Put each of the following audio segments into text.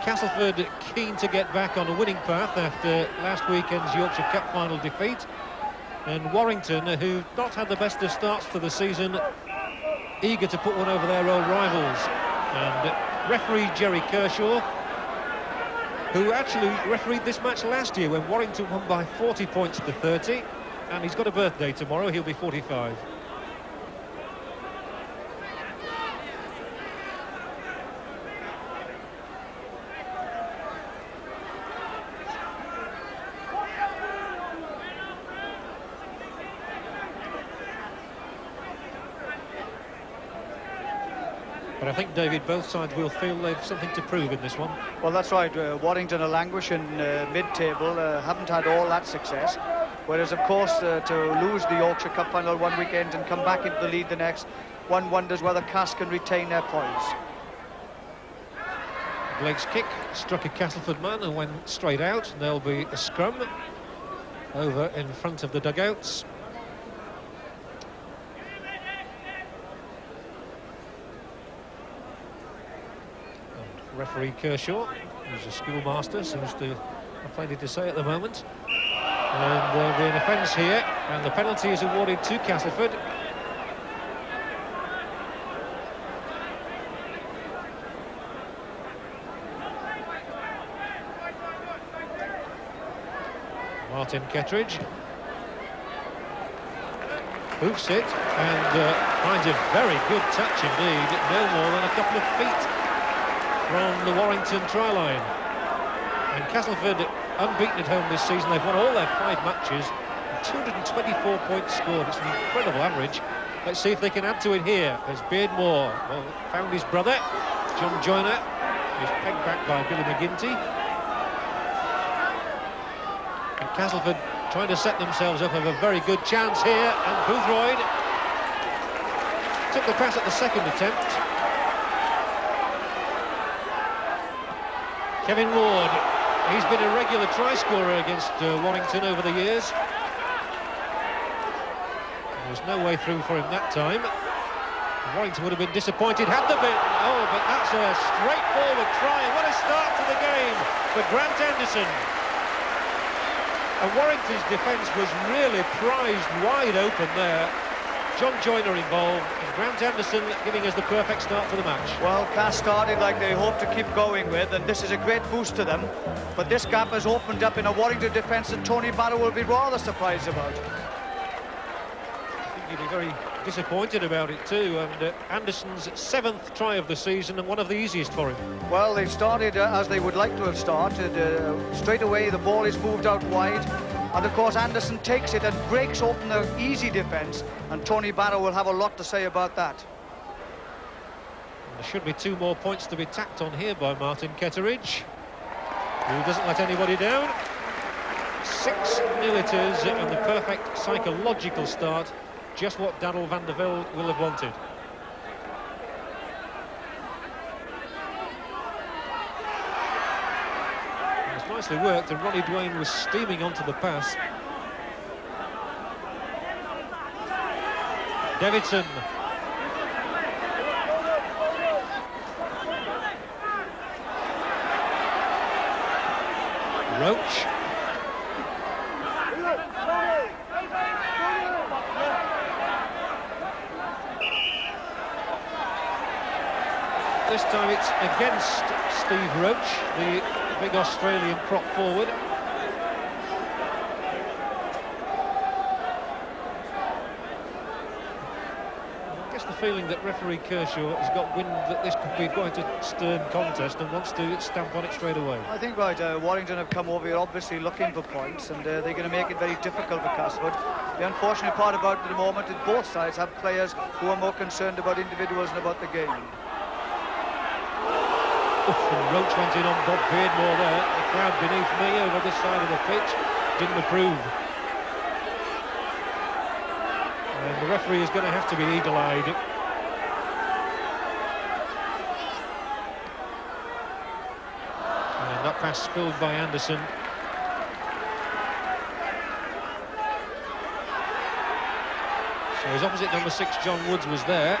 Castleford keen to get back on a winning path after last weekend's Yorkshire Cup final defeat. And Warrington, who've not had the best of starts to the season, eager to put one over their old rivals. And referee Jerry Kershaw, who actually refereed this match last year when Warrington won by 40 points to 30, and he's got a birthday tomorrow, he'll be 45. But I think, David, both sides will feel they've something to prove in this one. Well, that's right. Warrington are languishing mid-table, haven't had all that success. Whereas, of course, to lose the Yorkshire Cup final one weekend and come back into the lead the next, one wonders whether Cass can retain their poise. Blake's kick struck a Castleford man and went straight out. There'll be a scrum over in front of the dugouts. Referee Kershaw, who's a schoolmaster, seems to have plenty to say at the moment. And there'll be an offence here, and the penalty is awarded to Castleford. Martin Kettridge hoofs it and finds a very good touch indeed, no more than a couple of feet from the Warrington try line. And Castleford, unbeaten at home this season, they've won all their 5 matches, 224 points scored. It's an incredible average. Let's see if they can add to it here. There's Beardmore, well, found his brother, John Joyner, who's pegged back by Billy McGinty. And Castleford trying to set themselves up, have a very good chance here, and Boothroyd took the pass at the second attempt. Kevin Ward, he's been a regular try scorer against Warrington over the years. There was no way through for him that time. Warrington would have been disappointed had there been. Oh, but that's a straightforward try. And what a start to the game for Grant Anderson. And Warrington's defence was really prized wide open there. John Joyner involved, and Grant Anderson giving us the perfect start to the match. Well, Cass started like they hope to keep going with, and this is a great boost to them. But this gap has opened up in a Warrington defence that Tony Barrow will be rather surprised about. I think he'll be very disappointed about it too, and Anderson's 7th try of the season, and one of the easiest for him. Well, they've started as they would like to have started. Straight away, the ball is moved out wide. And of course Anderson takes it and breaks open the easy defence, and Tony Barrow will have a lot to say about that. And there should be 2 more points to be tacked on here by Martin Kettridge, who doesn't let anybody down. 6-0 it is, and the perfect psychological start, just what Darrell van der Velde will have wanted. Nicely worked, and Ronnie Duane was steaming onto the pass. Davidson. Roach. This time it's against Steve Roach, the big Australian prop forward. I guess the feeling that referee Kershaw has got wind that this could be quite a stern contest and wants to stamp on it straight away. I think Warrington have come over here obviously looking for points, and they're going to make it very difficult for Castleford. The unfortunate part about it at the moment is both sides have players who are more concerned about individuals than about the game. And Roach went in on Bob Beardmore there. The crowd beneath me over this side of the pitch didn't approve. And the referee is going to have to be eagle-eyed. And that pass spilled by Anderson. So his opposite number 6, John Woods, was there.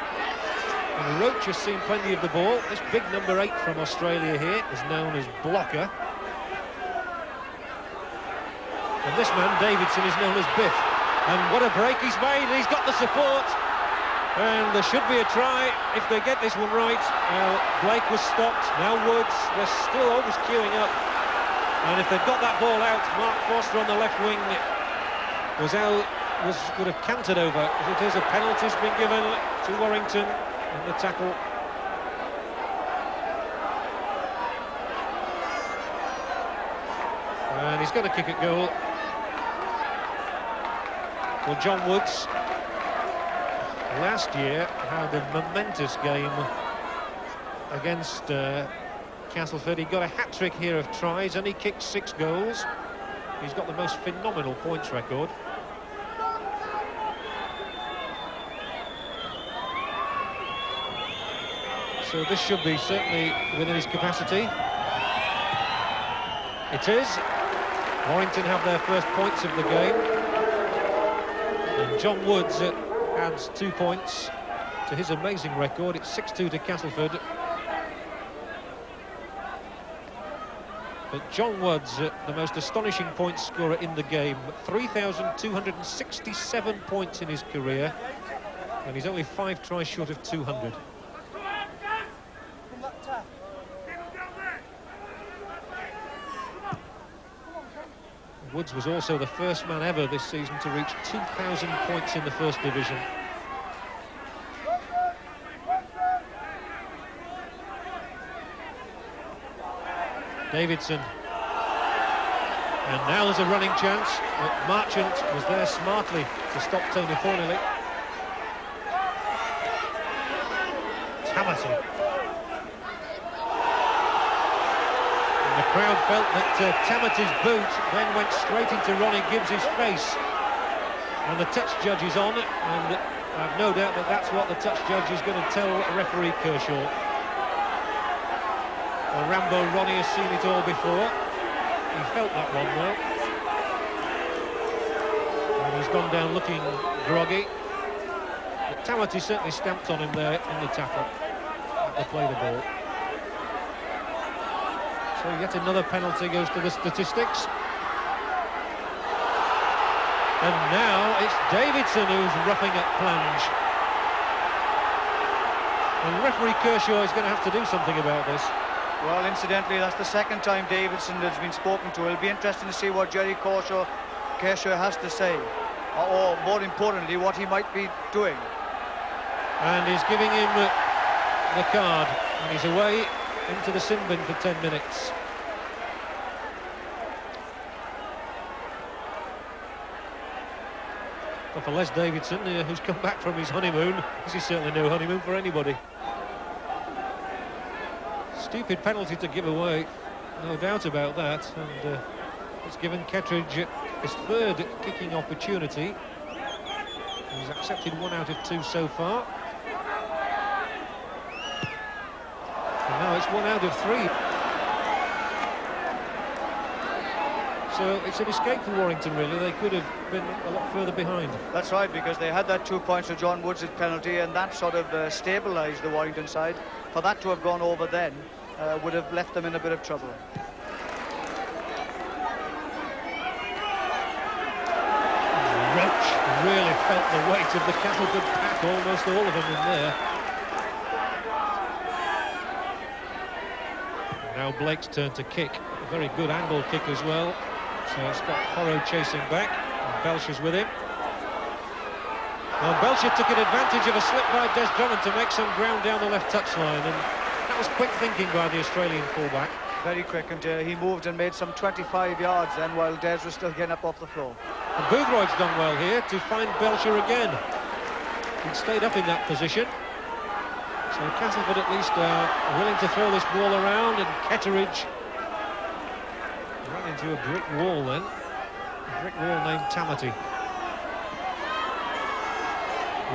And Roach has seen plenty of the ball. This big number 8 from Australia here is known as Blocker. And this man, Davidson, is known as Biff. And what a break he's made. He's got the support. And there should be a try if they get this one right. Blake was stopped. Now Woods. They're still always queuing up. And if they've got that ball out, Mark Foster on the left wing would have cantered over. As it is, a penalty's been given to Warrington in the tackle. And he's going to kick at goal. Well, John Woods last year had a momentous game against Castleford. He got a hat-trick here of tries and he kicked 6 goals. He's got the most phenomenal points record. So this should be certainly within his capacity. It is. Warrington have their first points of the game. And John Woods adds 2 points to his amazing record. It's 6-2 to Castleford. But John Woods, the most astonishing point scorer in the game, 3,267 points in his career, and he's only 5 tries short of 200. Woods was also the first man ever this season to reach 2,000 points in the First Division. Davidson. And now there's a running chance. But Marchant was there smartly to stop Tony Thornilly. Tamati. The crowd felt that Tamati's boot then went straight into Ronnie Gibbs' face. And the touch judge is on, and I've no doubt that that's what the touch judge is going to tell referee Kershaw. Well, Rambo Ronnie has seen it all before. He felt that one though. And he's gone down looking groggy. But Tamati certainly stamped on him there in the tackle. Had to play the ball. So yet another penalty goes to the statistics. And now it's Davidson who's roughing up Plange. And referee Kershaw is going to have to do something about this. Well, incidentally, that's the second time Davidson has been spoken to. It'll be interesting to see what Jerry Kershaw has to say. Or more importantly, what he might be doing. And he's giving him the card. And he's away into the sin bin for 10 minutes. But for Les Davidson, who's come back from his honeymoon, this is certainly no honeymoon for anybody. Stupid penalty to give away, no doubt about that. And it's given Kettridge his 3rd kicking opportunity. He's accepted 1 out of 2 so far. And now it's 1 out of 3. So it's an escape for Warrington, really. They could have been a lot further behind. That's right, because they had that 2 points to John Woods' penalty, and that sort of stabilised the Warrington side. For that to have gone over then would have left them in a bit of trouble. Roach really felt the weight of the Castleford pack, almost all of them in there. Now Blake's turn to kick. A very good angle kick as well. So it's got Porro chasing back, and Belcher's with him. Well, Belcher took an advantage of a slip by Des Drummond to make some ground down the left touchline, and that was quick thinking by the Australian fullback. Very quick, and he moved and made some 25 yards then, while Des was still getting up off the floor. And Boothroyd's done well here to find Belcher again. He stayed up in that position. So Castleford at least are willing to throw this ball around, and Kettridge ran into a brick wall then. A brick wall named Tamati.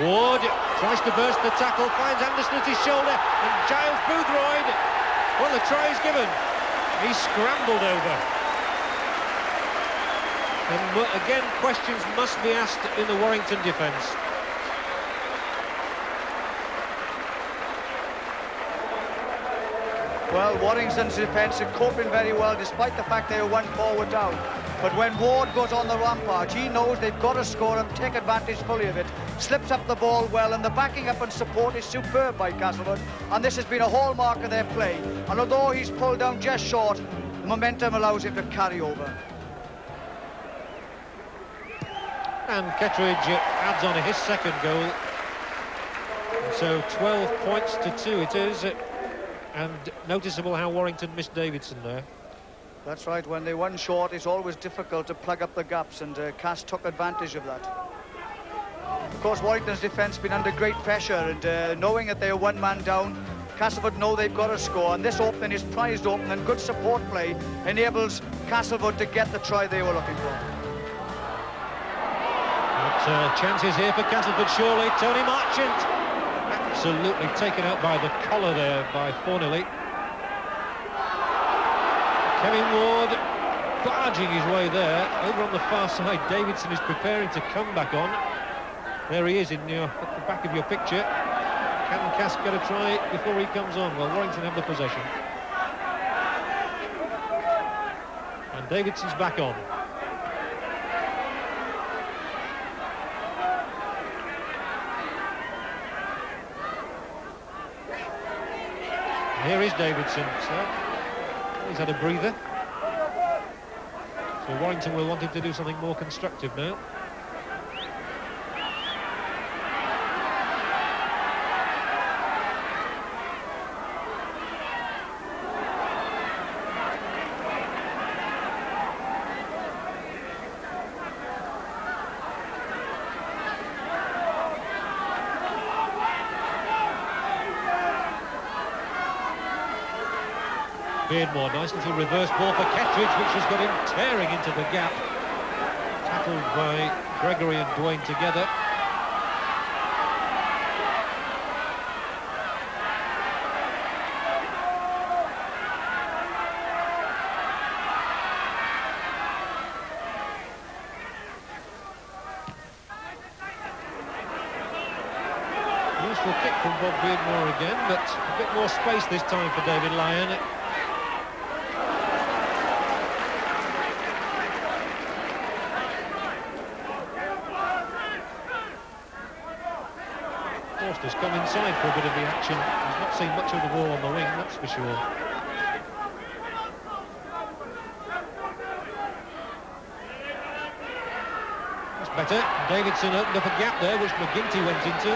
Ward tries to burst the tackle, finds Anderson at his shoulder, and Giles Boothroyd, well, the try is given. He's scrambled over. And again, questions must be asked in the Warrington defence. Well, Warrington's defence are coping very well, despite the fact they are one forward down. But when Ward goes on the rampage, he knows they've got to score and take advantage fully of it. Slips up the ball well, and the backing up and support is superb by Castleford. And this has been a hallmark of their play. And although he's pulled down just short, momentum allows him to carry over. And Kettridge adds on his second goal. So 12 points to 2 it is. And noticeable how Warrington missed Davidson there. That's right, when they won short, it's always difficult to plug up the gaps, and Cass took advantage of that. Of course, Warrington's defence been under great pressure, and knowing that they are one man down, Castleford know they've got to score, and this opening is prized open, and good support play enables Castleford to get the try they were looking for. But chances here for Castleford, surely. Tony Marchant absolutely taken out by the collar there by Thornilly. Kevin Ward barging his way there. Over on the far side, Davidson is preparing to come back on. There he is at the back of your picture. Can Cass get a try before he comes on? Well, Warrington have the possession. And Davidson's back on. Here is Davidson, so he's had a breather. So Warrington will want him to do something more constructive now. Beardmore, nice little reverse ball for Kettridge, which has got him tearing into the gap. Tackled by Gregory and Dwayne together. Useful kick from Bob Beardmore again, but a bit more space this time for David Lyon. Has come inside for a bit of the action. He's not seen much of the ball on the wing, that's for sure. That's better. Davidson opened up a gap there, which McGinty went into.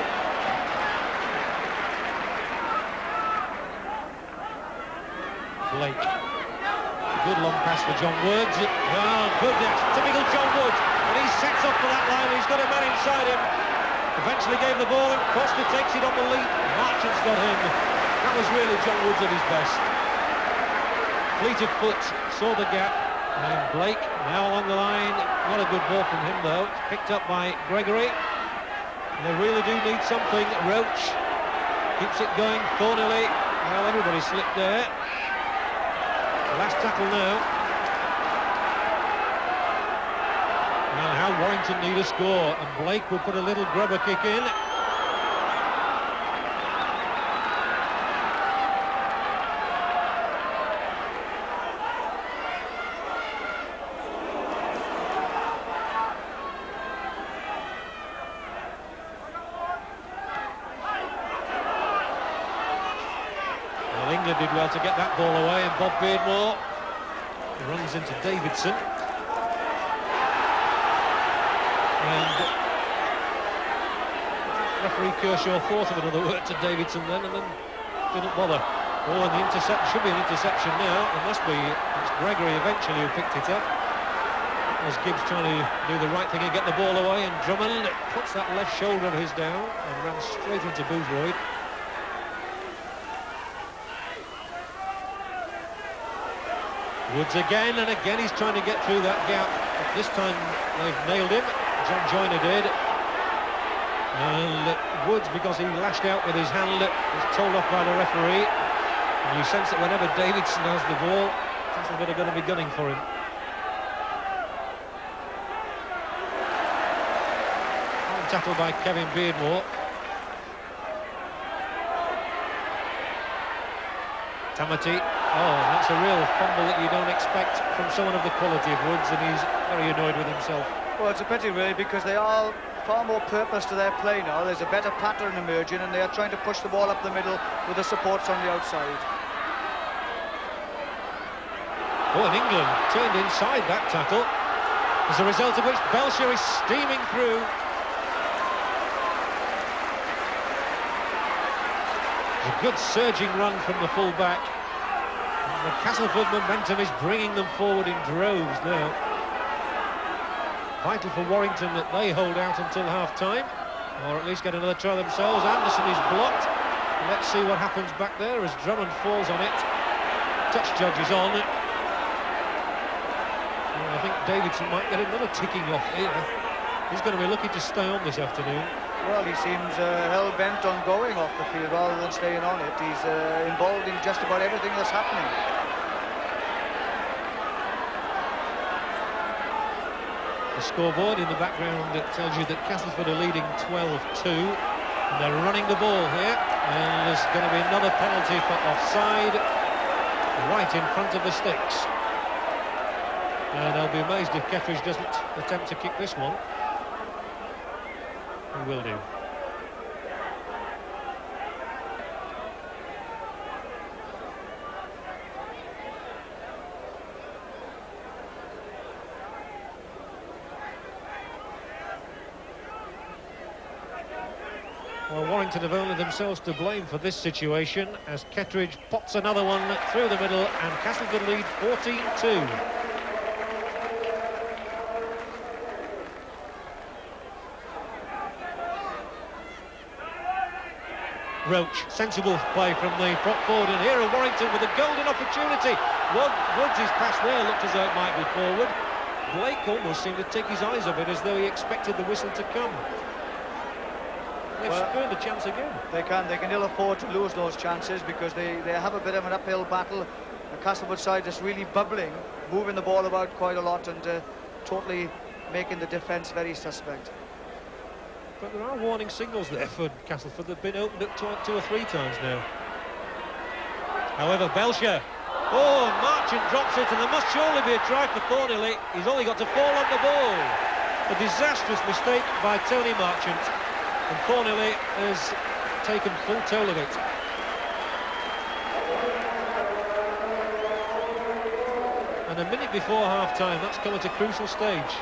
Blake. Good long pass for John Woods. Oh, goodness. Typical John Woods. And he sets off for that line. He's got a man inside him. Eventually gave the ball, and Costa takes it on the leap. Marchant's got him. That was really John Woods at his best. Fleet of foot, saw the gap, and Blake now along the line. Not a good ball from him though. It's picked up by Gregory. And they really do need something. Roach keeps it going. Thornilly. Well, everybody slipped there. Last tackle now. And how Warrington need a score, and Blake will put a little grubber kick in. Well, England did well to get that ball away, and Bob Beardmore runs into Davidson. And referee Kershaw thought of another word to Davidson then, and then didn't bother. Oh, and the intercept should be an interception now. It must be. It's Gregory eventually who picked it up. As Gibbs trying to do the right thing and get the ball away, and Drummond puts that left shoulder of his down and ran straight into Boothroyd. Woods again, and again he's trying to get through that gap. But this time they've nailed him. John Joyner did. And Woods, because he lashed out with his hand, was told off by the referee. And you sense that whenever Davidson has the ball, Castleford are going to be gunning for him. Tackled by Kevin Beardmore. Tamati. Oh, that's a real fumble that you don't expect from someone of the quality of Woods, and he's very annoyed with himself. Well, it's a pity, really, because they are far more purpose to their play now. There's a better pattern emerging, and they are trying to push the ball up the middle with the supports on the outside. Oh, and England turned inside that tackle, as a result of which Belcher is steaming through. A good surging run from the full-back. The Castleford momentum is bringing them forward in droves now. Vital for Warrington that they hold out until half-time, or at least get another try themselves. Anderson is blocked. Let's see what happens back there as Drummond falls on it. Touch judge is on. And I think Davidson might get another ticking off here. He's going to be lucky to stay on this afternoon. Well, he seems hell-bent on going off the field rather than staying on it. He's involved in just about everything that's happening. The scoreboard in the background tells you that Castleford are leading 12-2. And they're running the ball here. And there's going to be another penalty for offside right in front of the sticks. And I'll be amazed if Kettridge doesn't attempt to kick this one. He will do. Well, Warrington have only themselves to blame for this situation, as Kettridge pops another one through the middle, and Castleford lead 14-2. Roach, sensible play from the prop forward, and here are Warrington with a golden opportunity. Woods' pass there looked as though it might be forward. Blake almost seemed to take his eyes off it, as though he expected the whistle to come. They've spurned a chance again. They can ill afford to lose those chances, because they have a bit of an uphill battle. The Castleford side is really bubbling, moving the ball about quite a lot, and totally making the defence very suspect. But there are warning signals there for Castleford. They've been opened up two or three times now. However, Belcher. Oh, Marchant drops it, and there must surely be a try for Thorniley. He's only got to fall on the ball. A disastrous mistake by Tony Marchant. And Thorniley has taken full toll of it. And a minute before half-time, that's come at a crucial stage.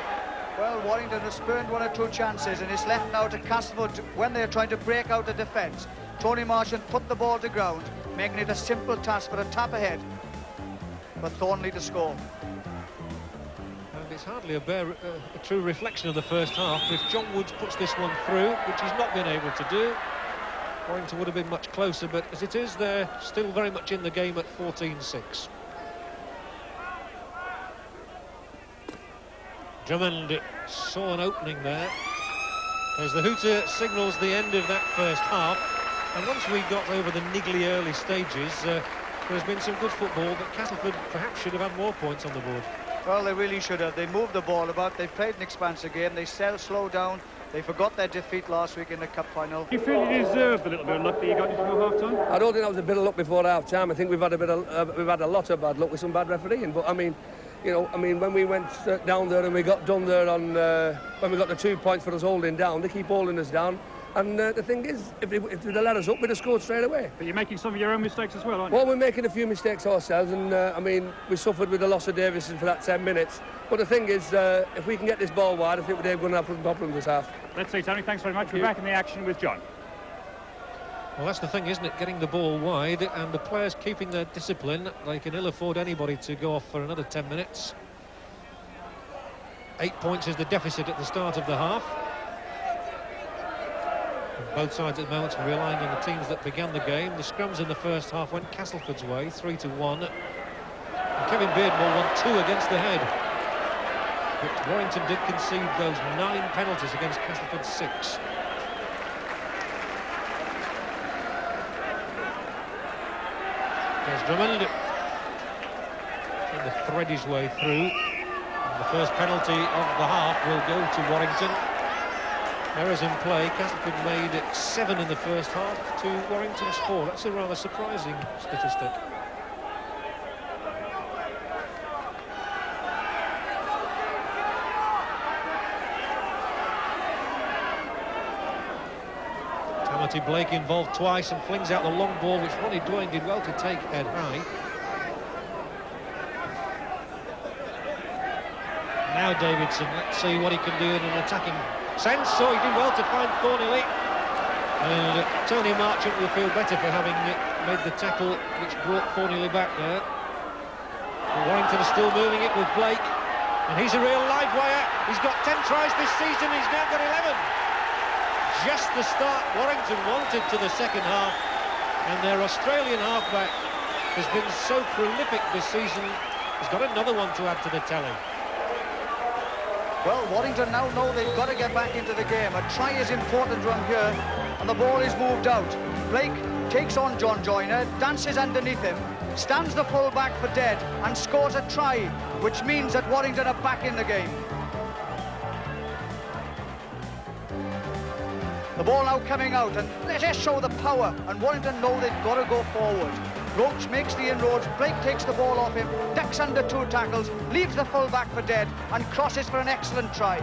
Well, Warrington has spurned one or two chances, and it's left now to Castleford when they're trying to break out the defence. Tony Marchant put the ball to ground, making it a simple task for a tap ahead for Thornley to score. And it's hardly a true reflection of the first half. If John Woods puts this one through, which he's not been able to do, Warrington would have been much closer, but as it is, they're still very much in the game at 14-6. Drummond saw an opening there as the hooter signals the end of that first half. And once we got over the niggly early stages, there's been some good football, but Castleford perhaps should have had more points on the board. Well, they really should have. They moved the ball about, they played an expansive game, they slowed down, they forgot their defeat last week in the cup final. Do you feel you deserved the little bit of luck that you got before half-time? I don't think that was a bit of luck before half-time. I think we've had a lot of bad luck with some bad refereeing, but I mean, when we went down there and we got done there on when we got the 2 points for us holding down, they keep holding us down. And the thing is, if they'd have let us up, we'd have scored straight away. But you're making some of your own mistakes as well, aren't you? Well, we're making a few mistakes ourselves, and we suffered with the loss of Davison for that 10 minutes. But the thing is, if we can get this ball wide, I think we're going to have some problems this half. Let's see, Tony, thanks very much. We're back in the action with John. Well, that's the thing, isn't it? Getting the ball wide, and the players keeping their discipline. They can ill afford anybody to go off for another 10 minutes. 8 points is the deficit at the start of the half. And both sides at the moment are relying on the teams that began the game. The scrums in the first half went Castleford's way, 3-1. And Kevin Beardmore won 2 against the head. But Warrington did concede those 9 penalties against Castleford's 6. There's Drummond. Trying to thread his way through. And the first penalty of the half will go to Warrington. Errors in play. Castleford made it 7 in the first half to Warrington's 4. That's a rather surprising statistic. Martin Blake involved twice and flings out the long ball, which Ronnie Dwayne did well to take head high. Now Davidson, let's see what he can do in an attacking sense. So he did well to find Thorniley. And Tony Marchant will feel better for having made the tackle which brought Thorniley back there. But Warrington is still moving it with Blake. And he's a real live wire. He's got 10 tries this season, he's now got 11. Just the start Warrington wanted to the second half. And their Australian halfback has been so prolific this season. He's got another one to add to the tally. Well, Warrington now know they've got to get back into the game. A try is important from here, and the ball is moved out. Blake takes on John Joyner, dances underneath him, stands the full back for dead, and scores a try, which means that Warrington are back in the game. The ball now coming out, and let us show the power, and Warrington know they've got to go forward. Roach makes the inroads, Blake takes the ball off him, ducks under 2 tackles, leaves the full back for dead, and crosses for an excellent try.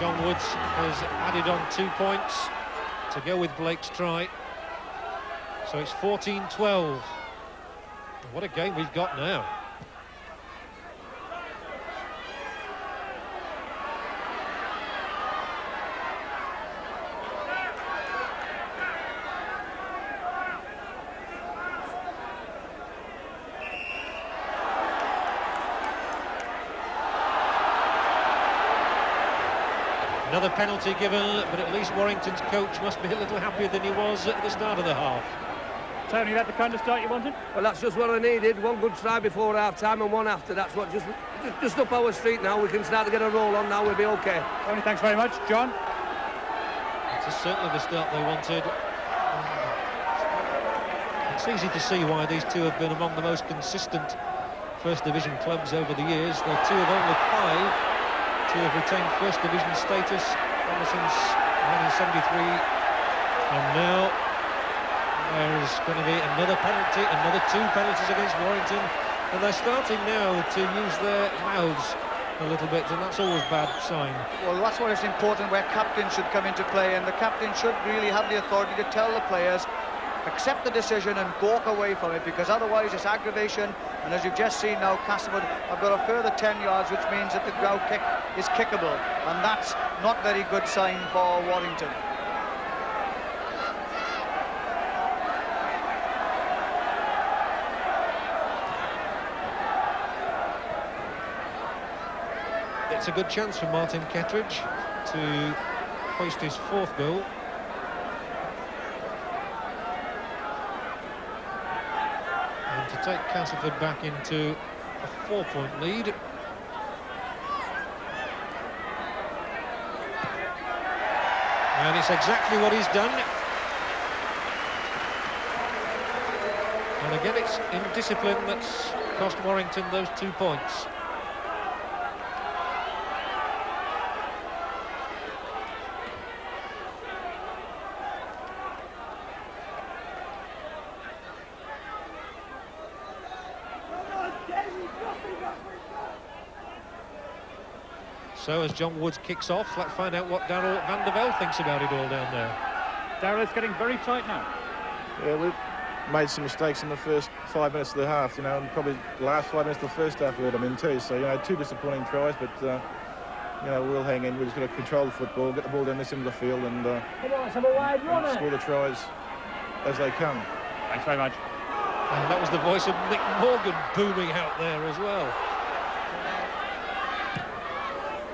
John Woods has added on 2 points to go with Blake's try. So it's 14-12. What a game we've got now. Another penalty given, but at least Warrington's coach must be a little happier than he was at the start of the half. Tony, that the kind of start you wanted? Well, that's just what I needed. One good try before half-time and one after. That's what just up our street now. We can start to get a roll on now. We'll be OK. Tony, thanks very much. John? It's certainly the start they wanted. It's easy to see why these two have been among the most consistent First Division clubs over the years. They're two of only 5 to have retained First Division status ever since 1973, and now there's going to be another penalty, another 2 penalties against Warrington, and they're starting now to use their mouths a little bit, and that's always a bad sign. Well, that's why it's important where captain should come into play, and the captain should really have the authority to tell the players, accept the decision and walk away from it, because otherwise it's aggravation. And as you've just seen now, Castleford have got a further 10 yards, which means that the ground kick is kickable, and that's not very good sign for Warrington. It's a good chance for Martin Kettridge to hoist his 4th goal. To take Castleford back into a 4-point lead. And it's exactly what he's done. And again, it's indiscipline that's cost Warrington those 2 points. So as John Woods kicks off, let's find out what Darryl van der Velde thinks about it all down there. Darryl, it's getting very tight now. Yeah, we've made some mistakes in the first 5 minutes of the half, you know, and probably the last 5 minutes of the first half we let them in too. So, you know, 2 disappointing tries, but, you know, we'll hang in. We're just going to control the football, get the ball down this end of the field and score the tries as they come. Thanks very much. And that was the voice of Nick Morgan booming out there as well.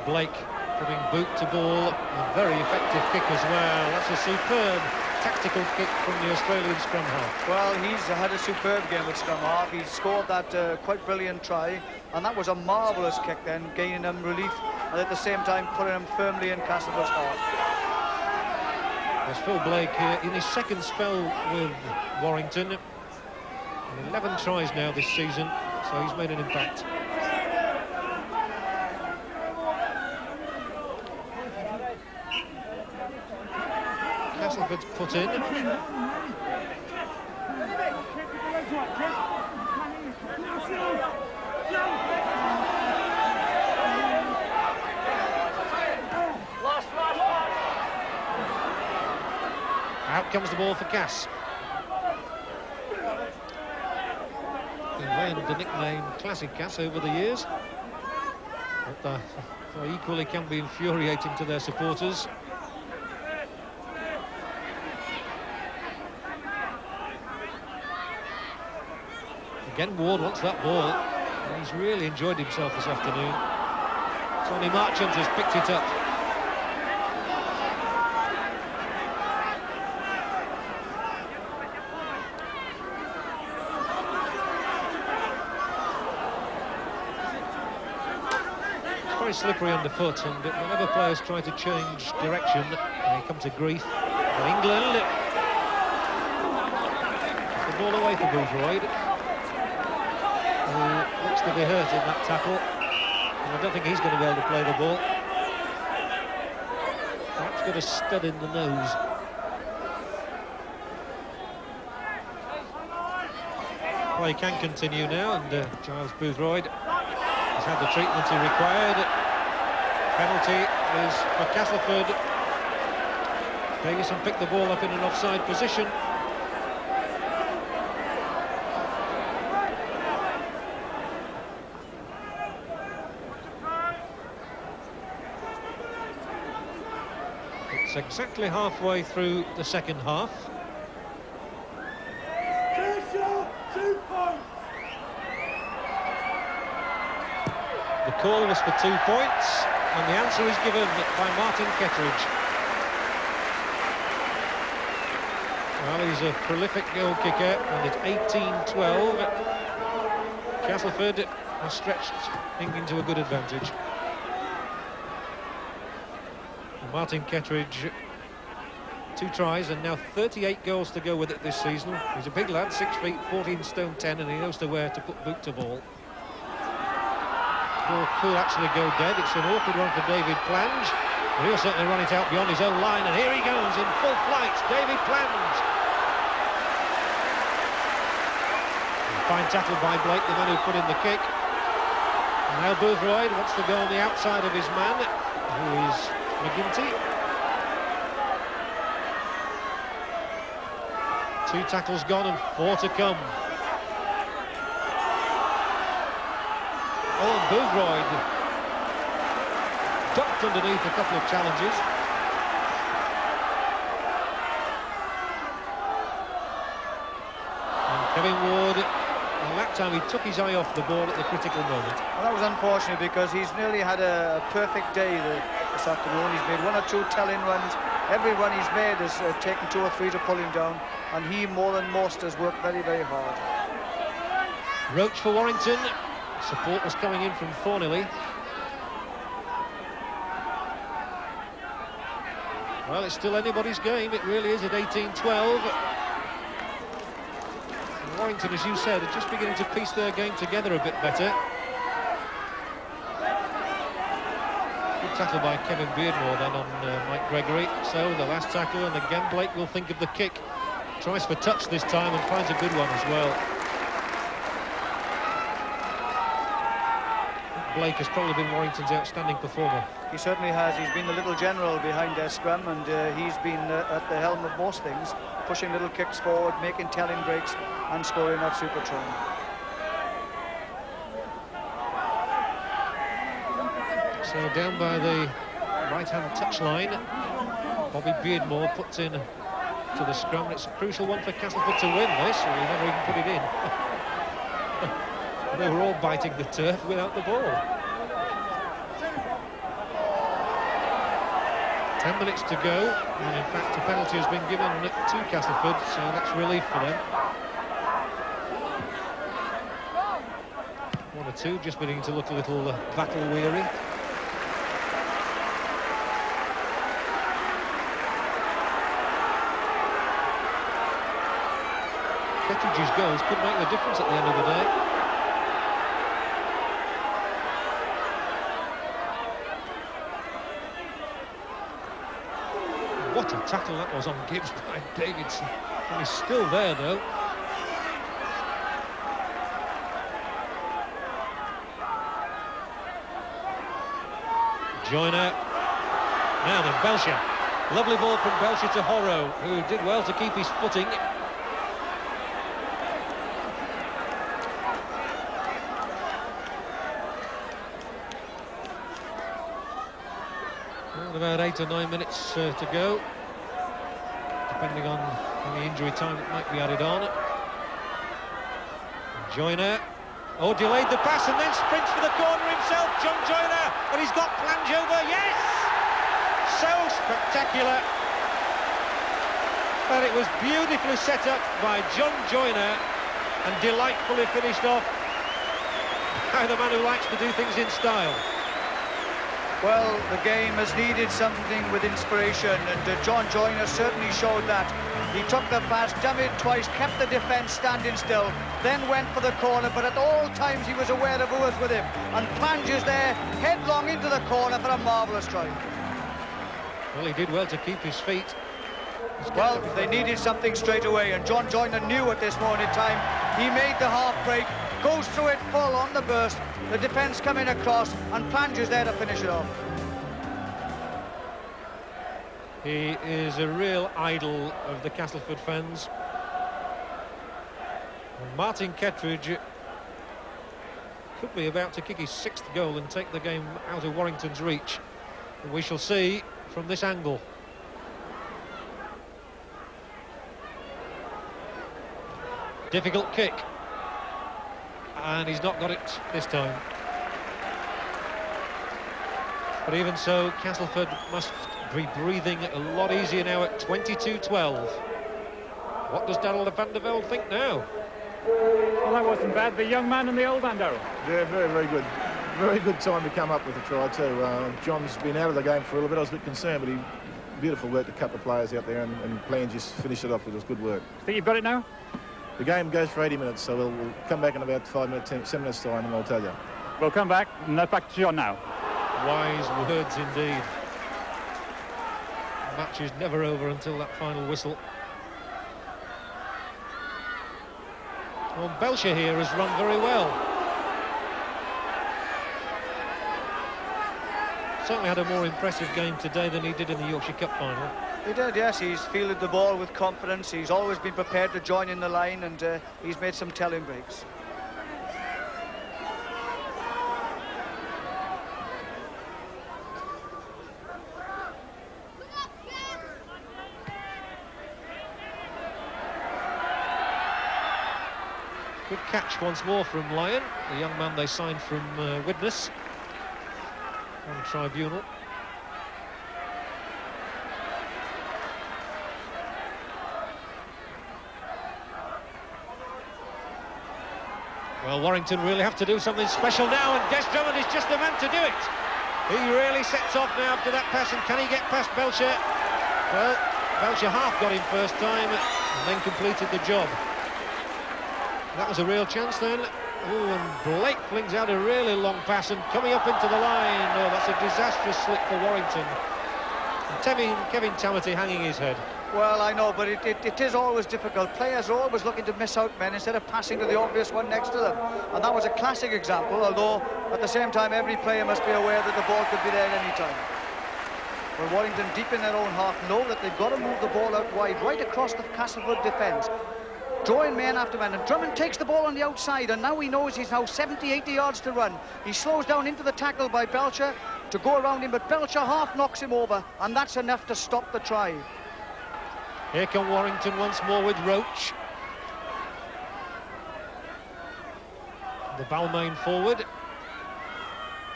Blake putting boot to ball, a very effective kick as well. That's a superb tactical kick from the Australian scrum half. Well, he's had a superb game with scrum half. He scored that quite brilliant try, and that was a marvellous kick then, gaining him relief and at the same time putting him firmly in Castleford's half. There's Phil Blake here in his 2nd spell with Warrington. 11 tries now this season, so he's made an impact. Castleford's put in. comes the ball for Cass. He earned the nickname Classic Cass over the years. But they equally can be infuriating to their supporters. Again, Ward wants that ball. He's really enjoyed himself this afternoon. Tony Marchant has picked it up. It's very slippery underfoot, and whenever players try to change direction, they come to grief. And England, the ball away for Boothroyd, who looks to be hurt in that tackle. And I don't think he's going to be able to play the ball. Perhaps got a stud in the nose. Play can continue now, and Giles Boothroyd has had the treatment he required. Penalty is for Castleford. Davison picked the ball up in an offside position. It's exactly halfway through the second half. The call was for 2 points, and the answer is given by Martin Kettridge. Well, he's a prolific goal kicker, and it's 18-12. Castleford has stretched into a good advantage. And Martin Kettridge, 2 tries, and now 38 goals to go with it this season. He's a big lad, 6 feet, 14 stone 10, and he knows where to put boot to ball. Ball could actually go dead. It's an awkward one for David Plange, but he'll certainly run it out beyond his own line, and here he goes in full flight, David Plange. Fine tackle by Blake, the man who put in the kick. And now Boothroyd wants to go on the outside of his man, who is McGinty. 2 tackles gone and 4 to come. Oh, and Boothroyd ducked underneath a couple of challenges. And Kevin Ward, and that time he took his eye off the ball at the critical moment. Well, that was unfortunate because he's nearly had a perfect day this afternoon. He's made 1 or 2 tell-in runs. Every run he's made has taken 2 or 3 to pull him down, and he, more than most, has worked very, very hard. Roach for Warrington. Support was coming in from Thorniley. Well, it's still anybody's game. It really is at 18-12. Warrington, as you said, are just beginning to piece their game together a bit better. Good tackle by Kevin Beardmore then on Mike Gregory. So the last tackle, and again Blake will think of the kick. Tries for touch this time and finds a good one as well. Blake has probably been Warrington's outstanding performer. He certainly has. He's been the little general behind their scrum, and he's been at the helm of most things, pushing little kicks forward, making telling breaks, and scoring that super try. So down by the right-hand touchline, Bobby Beardmore puts in to the scrum. It's a crucial one for Castleford to win this, or he never even put it in. They were all biting the turf without the ball. 10 minutes to go, and in fact a penalty has been given to Castleford, so that's relief for them. 1 or 2 just beginning to look a little battle weary. Kettridge's goals could make the difference at the end of the day. What a tackle that was on Gibbs by Davidson. And he's still there, though. Joyner. Now then, Belcher. Lovely ball from Belcher to Horrow, who did well to keep his footing. Well, about 8 or 9 minutes to go, depending on any injury time that might be added on. Joyner. Oh, delayed the pass and then sprints for the corner himself, John Joyner, and he's got Plange over, yes! So spectacular. And it was beautifully set up by John Joyner and delightfully finished off by the man who likes to do things in style. Well, the game has needed something with inspiration, and John Joyner certainly showed that. He took the pass, dummied twice, kept the defence standing still, then went for the corner, but at all times he was aware of who was with him, and plunges there, headlong into the corner for a marvellous try. Well, he did well to keep his feet. Well, they needed something straight away, and John Joyner knew at this moment in time. He made the half break, goes through it full on the burst, the defence coming across, and plunges there to finish it off. He is a real idol of the Castleford fans. And Martin Kettridge could be about to kick his 6th goal and take the game out of Warrington's reach. And we shall see from this angle. Difficult kick. And he's not got it this time. But even so, Castleford must be breathing a lot easier now at 22-12. What does Darrell van der Velde think now? Well, that wasn't bad. The young man and the old man, Darrell. Yeah, very, very good. Very good time to come up with a try too. John's been out of the game for a little bit. I was a bit concerned, but he beautiful work to cut the players out there, and Plange just finished it off with his good work. Think you've got it now? The game goes for 80 minutes, so we'll come back in about 5 minutes, 7 minutes time, and I'll tell you. We'll come back, and that's back to John now. Wise words indeed. The match is never over until that final whistle. Well, Belcher here has run very well. Certainly had a more impressive game today than he did in the Yorkshire Cup final. He did, yes. He's fielded the ball with confidence. He's always been prepared to join in the line, and he's made some telling breaks. Good catch once more from Lyon, the young man they signed from Widnes on tribunal. Well, Warrington really have to do something special now, and Des Drummond is just the man to do it. He really sets off now after that pass, and can he get past Belcher? Well, Belcher half got him first time and then completed the job. That was a real chance then. Oh, and Blake flings out a really long pass, and coming up into the line. Oh, that's a disastrous slip for Warrington. And Kevin Tamati hanging his head. Well, I know, but it is always difficult. Players are always looking to miss out men instead of passing to the obvious one next to them. And that was a classic example, although at the same time every player must be aware that the ball could be there at any time. Well, Warrington, deep in their own half, know that they've got to move the ball out wide, right across the Castleford defence. Drawing man after man, and Drummond takes the ball on the outside, and now he knows he's now 70-80 yards to run. He slows down into the tackle by Belcher to go around him, but Belcher half knocks him over, and that's enough to stop the try. Here come Warrington once more with Roach. The Balmain forward.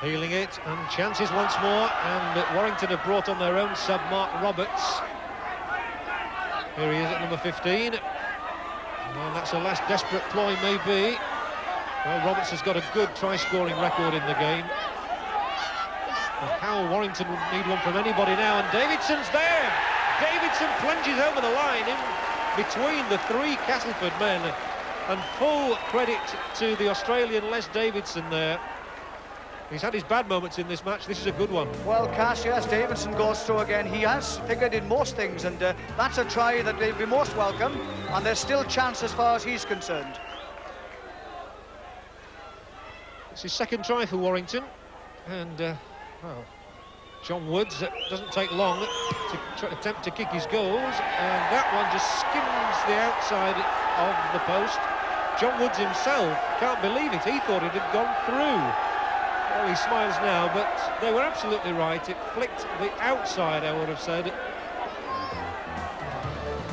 Healing it, and chances once more, and Warrington have brought on their own sub, Mark Roberts. Here he is at number 15. And that's a last desperate ploy, maybe. Well, Roberts has got a good try-scoring record in the game. And how Warrington would need one from anybody now, and Davidson's there! Davidson plunges over the line in between the three Castleford men, and full credit to the Australian Les Davidson there. He's had his bad moments in this match. This is a good one. Well, Cass, yes, Davidson goes through again. He has figured in most things, and that's a try that they'll be most welcome, and there's still chance as far as he's concerned. It's his second try for Warrington, and well, John Woods, it doesn't take long to attempt to kick his goals, and that one just skims the outside of the post. John Woods himself can't believe it. He thought it had gone through. Well, he smiles now, but they were absolutely right. It flicked the outside, I would have said.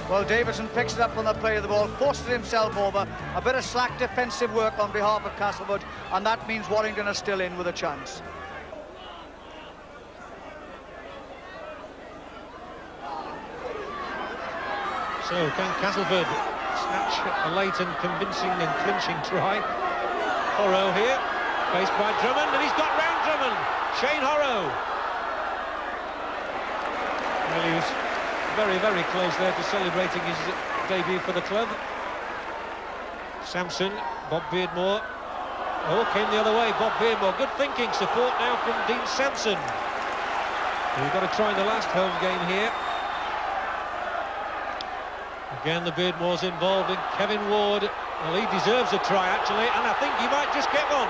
Well, Davidson picks it up on the play of the ball, forces himself over. A bit of slack defensive work on behalf of Castleford, and that means Warrington are still in with a chance. So can Castleford snatch a late and convincing and clinching try? Horrow here, faced by Drummond, and he's got round Drummond. Shane Horrow. Well, he was very, very close there to celebrating his debut for the club. Sampson, Bob Beardmore. Oh, came the other way, Bob Beardmore. Good thinking, support now from Dean Sampson. We've got to try the last home game here. Again, the Beardmore's involved in Kevin Ward. Well, he deserves a try, actually, and I think he might just get one.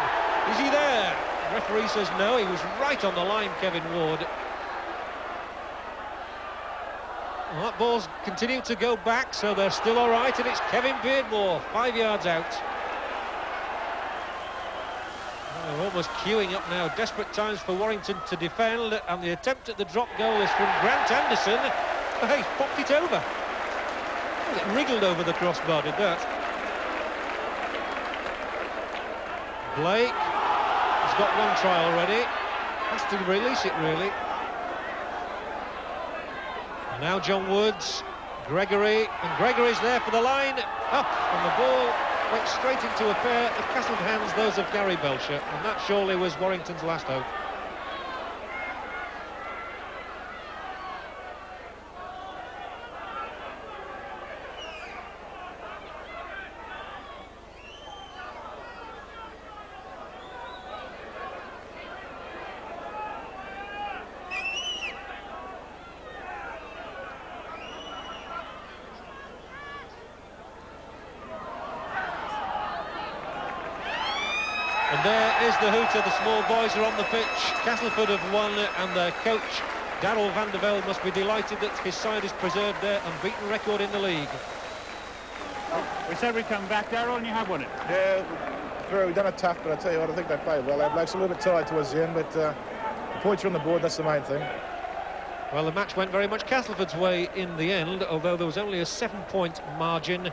Is he there? The referee says no, he was right on the line, Kevin Ward. Well, that ball's continuing to go back, so they're still all right, and it's Kevin Beardmore, 5 yards out. Well, they're almost queuing up now. Desperate times for Warrington to defend, and the attempt at the drop goal is from Grant Anderson. Oh, he's popped it over. It wriggled over the crossbar, did that. Blake has got one try already. Has to release it, really. And now John Woods, Gregory, and Gregory's there for the line. Up, and the ball went straight into a pair of Castleford hands, those of Gary Belcher, and that surely was Warrington's last hope. And there is the hooter. The small boys are on the pitch. Castleford have won, and their coach, Darryl van der Velde, must be delighted that his side has preserved their unbeaten record in the league. We said we'd come back, Darryl, and you have won it. Yeah, we've done it tough, but I tell you what, I think they played well. Blakes a little bit tired towards the end, but the points are on the board, that's the main thing. Well, the match went very much Castleford's way in the end, although there was only a 7-point margin.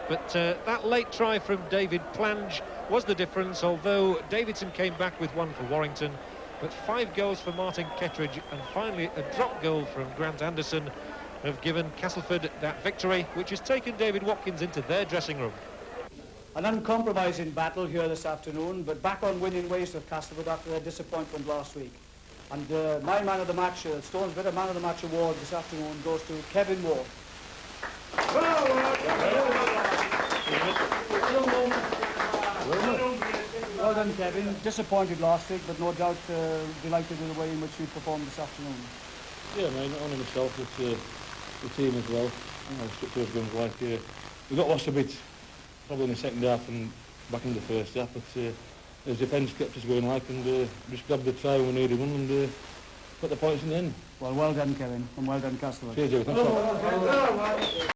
But that late try from David Plange was the difference, although Davidson came back with one for Warrington. But 5 goals for Martin Kettridge, and finally a drop goal from Grant Anderson have given Castleford that victory, which has taken David Watkins into their dressing room. An uncompromising battle here this afternoon, but back on winning ways with Castleford after their disappointment last week. And my man of the match, Stone's Bitter Man of the Match award this afternoon goes to Kevin Ward. Well done, Kevin. Disappointed last week, but no doubt delighted with the way in which you performed this afternoon. Yeah, mate, not only myself, but the team as well. You know, stuck to us guns like we got lost a bit, probably in the second half and back in the first half, but the defence kept us going like, and just grabbed the try when we needed one and got the points in the end. Well done, Kevin, and well done, Castleford. Cheers, Joe. Thanks a lot.